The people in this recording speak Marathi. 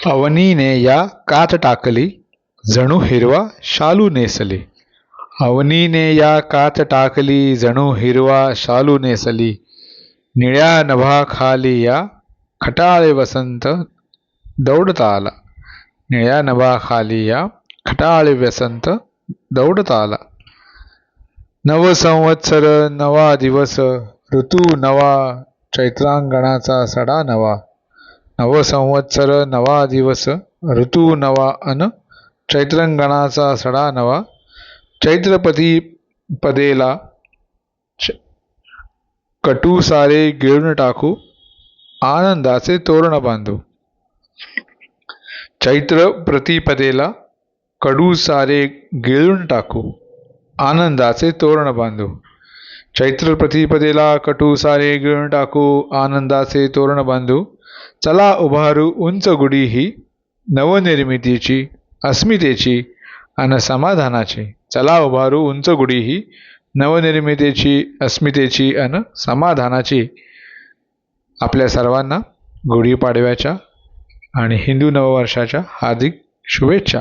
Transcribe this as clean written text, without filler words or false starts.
अवनीने या कात टाकली, जणू हिरवा शालू नेसली. अवनीने या कात टाकली, जणू हिरवा शालू नेसली. निळ्या नभाखाली या खटाळे वसंत दौडता आला. निळ्या नभाखाली या खटाळे वसंत दौडता आला. नव संवत्सर नवा दिवस, ऋतू नवा, चैत्रांगणाचा सडा नवा. नव संवत्सर नवा दिवस, ऋतू नवा अन चैत्रांगणाचा सडा नवा. चैत्रपती पदेला कटू सारे गिळून टाकू, आनंदाचे तोरण बांधू. चैत्र प्रतिपदेला कडू सारे गिळून टाकू, आनंदाचे तोरण बांधू. चैत्र प्रतिपदेला कटू सारे गिळून टाकू, आनंदाचे तोरण बांधू. चला उभारू उंच गुढी ही, नवनिर्मितीची, अस्मितेची अन समाधानाची. चला उभारू उंच गुढी ही, नवनिर्मितीची, अस्मितेची अन समाधानाची. आपल्या सर्वांना गुढीपाडव्याच्या आणि हिंदू नववर्षाच्या हार्दिक शुभेच्छा.